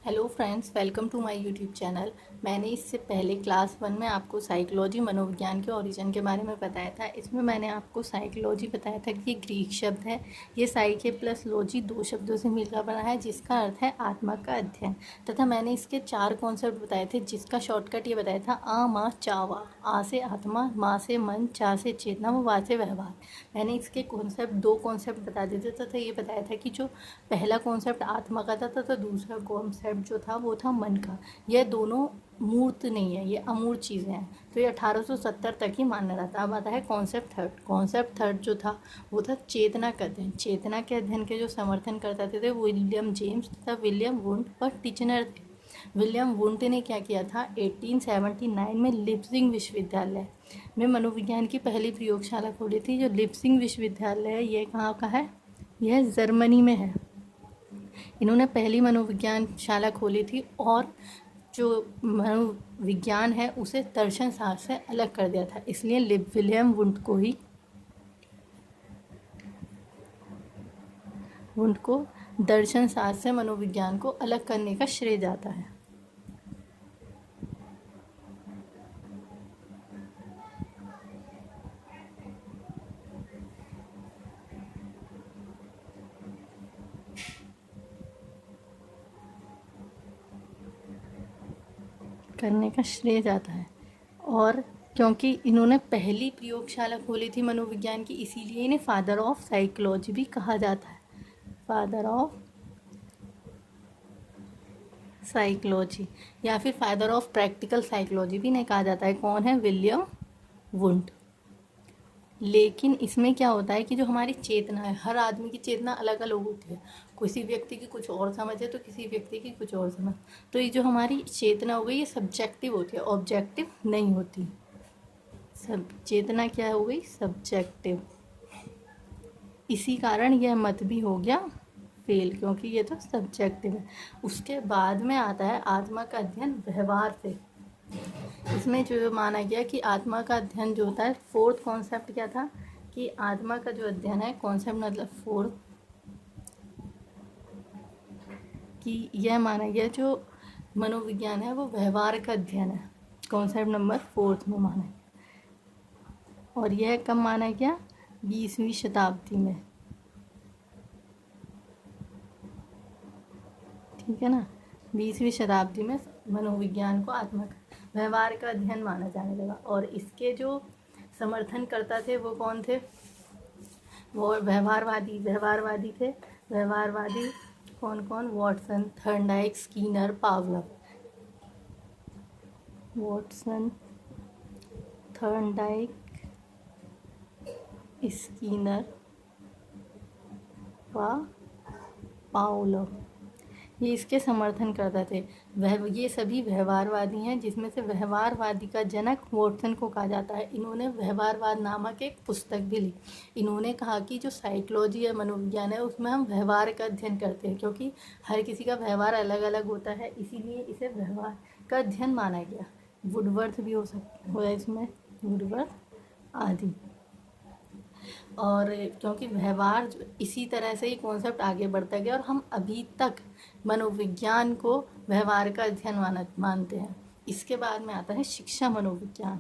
Hello friends, welcome to my YouTube channel. मैंने इससे पहले क्लास 1 में आपको साइकोलॉजी मनोविज्ञान के ओरिजिन के बारे में बताया था। इसमें मैंने आपको साइकोलॉजी बताया था कि ये ग्रीक शब्द है। ये साइके प्लस लॉजी 2 शब्दों से मिलकर बना है, जिसका अर्थ है आत्मा का अध्ययन। तथा मैंने इसके 4 कॉन्सेप्ट बताए थे, जिसका शॉर्टकट ये बताया था आ मा चा वा। आ से आत्मा, मा से मन, चा से चेतना, वा से व्यवहार। मैंने इसके कॉन्सेप्ट 2 कॉन्सेप्ट बता दिए थे तथा ये बताया था कि जो पहला कॉन्सेप्ट आत्मा का था तथा दूसरा कॉन्सेप्ट जो था वो था मन का। यह दोनों मूर्त नहीं है, ये अमूर्त चीज़ें हैं। तो ये 1870 तक ही मान्य रहता। अब आता है कॉन्सेप्ट थर्ड। कॉन्सेप्ट थर्ड जो था वो था चेतना का अध्ययन। चेतना के अध्ययन के जो समर्थन करते थे विलियम जेम्स तथा विलियम वुंट और टिचनर थे। विलियम वुंट ने क्या किया था, 1879 में लिप्सिंग विश्वविद्यालय में मनोविज्ञान की पहली प्रयोगशाला खोली थी। जो लिप्सिंग विश्वविद्यालय है ये कहाँ का है, यह जर्मनी में है। इन्होंने पहली मनोविज्ञान शाला खोली थी और जो मनोविज्ञान है उसे दर्शन शास्त्र से अलग कर दिया था। इसलिए विलियम वुंट को दर्शन शास्त्र से मनोविज्ञान को अलग करने का श्रेय जाता है। करने का श्रेय जाता है और क्योंकि इन्होंने पहली प्रयोगशाला खोली थी मनोविज्ञान की, इसीलिए इन्हें फादर ऑफ साइकोलॉजी भी कहा जाता है। फादर ऑफ साइकोलॉजी या फिर फादर ऑफ प्रैक्टिकल साइकोलॉजी भी इन्हें कहा जाता है। कौन है, विलियम वुंट। लेकिन इसमें क्या होता है कि जो हमारी चेतना है, हर आदमी की चेतना अलग अलग होती है। किसी व्यक्ति की कुछ और समझ है तो किसी व्यक्ति की कुछ और समझ। तो ये जो हमारी चेतना हो गई ये सब्जेक्टिव होती है, ऑब्जेक्टिव नहीं होती। सब चेतना क्या हो गई, सब्जेक्टिव। इसी कारण यह मत भी हो गया फेल, क्योंकि ये तो सब्जेक्टिव है। उसके बाद में आता है आत्मा का अध्ययन व्यवहार से। इसमें जो माना गया कि आत्मा का अध्ययन जो होता है, फोर्थ कॉन्सेप्ट क्या था कि आत्मा का जो अध्ययन है, कॉन्सेप्ट मतलब फोर्थ, कि यह माना गया जो मनोविज्ञान है वो व्यवहार का अध्ययन है। कॉन्सेप्ट नंबर फोर्थ में माना गया। और यह कब माना गया, 20वीं शताब्दी में। ठीक है ना, 20वीं शताब्दी में मनोविज्ञान को आत्मा का व्यवहार का अध्ययन माना जाने लगा। और इसके जो समर्थन करता थे वो कौन थे, वो व्यवहारवादी थे। व्यवहारवादी कौन कौन, Watson, Thorndike, Skinner, पावलव। Watson, Thorndike, Skinner व पावलव, ये इसके समर्थन करते थे। वह ये सभी व्यवहारवादी हैं, जिसमें से व्यवहारवादी का जनक वॉटसन को कहा जाता है। इन्होंने व्यवहारवाद नामक एक पुस्तक भी लिखी। इन्होंने कहा कि जो साइकोलॉजी या मनोविज्ञान है उसमें हम व्यवहार का अध्ययन करते हैं, क्योंकि हर किसी का व्यवहार अलग अलग होता है, इसीलिए इसे व्यवहार का अध्ययन माना गया। वुडवर्थ भी हो सकता है इसमें, वुडवर्थ आदि। और क्योंकि व्यवहार इसी तरह से ही कॉन्सेप्ट आगे बढ़ता गया और हम अभी तक मनोविज्ञान को व्यवहार का अध्ययन मानते हैं। इसके बाद में आता है शिक्षा मनोविज्ञान।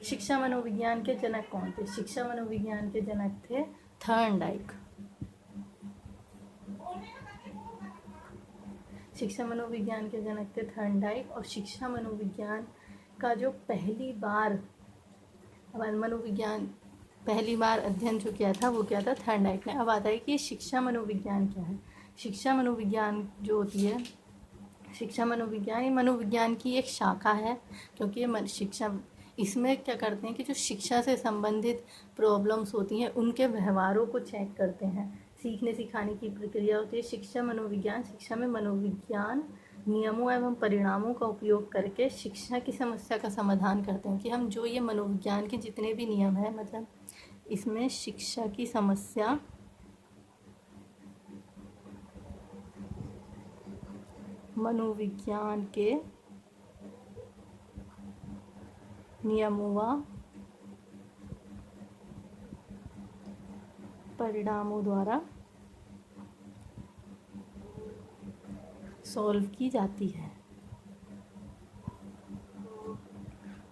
शिक्षा मनोविज्ञान के जनक कौन थे, शिक्षा मनोविज्ञान के जनक थे थर्नडाइक। शिक्षा मनोविज्ञान के जनक थे थर्नडाइक। और शिक्षा मनोविज्ञान का जो पहली बार मनोविज्ञान पहली बार अध्ययन जो किया था वो क्या था, थर्नडाइक ने। अब आता है कि शिक्षा मनोविज्ञान क्या है। शिक्षा मनोविज्ञान जो होती है, शिक्षा मनोविज्ञान ये मनोविज्ञान की एक शाखा है, क्योंकि ये शिक्षा, इसमें क्या करते हैं कि जो शिक्षा से संबंधित प्रॉब्लम्स होती हैं उनके व्यवहारों को चेक करते हैं। सीखने सिखाने की प्रक्रिया होती है। शिक्षा मनोविज्ञान, शिक्षा में मनोविज्ञान नियमों एवं परिणामों का उपयोग करके शिक्षा की समस्या का समाधान करते हैं। कि हम जो ये मनोविज्ञान के जितने भी नियम हैं, मतलब इसमें शिक्षा की समस्या मनोविज्ञान के नियमों व परिणामों द्वारा सॉल्व की जाती है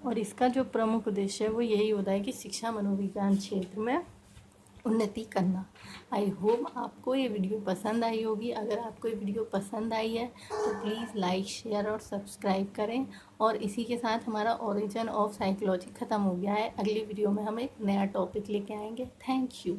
और इसका जो प्रमुख उद्देश्य है वो यही होता है कि शिक्षा मनोविज्ञान क्षेत्र में उन्नति करना। आई होप आपको ये वीडियो पसंद आई होगी। अगर आपको ये वीडियो पसंद आई है तो प्लीज़ लाइक, शेयर और सब्सक्राइब करें। और इसी के साथ हमारा ओरिजिन ऑफ साइकोलॉजी ख़त्म हो गया है। अगली वीडियो में हम एक नया टॉपिक लेके आएंगे। Thank you.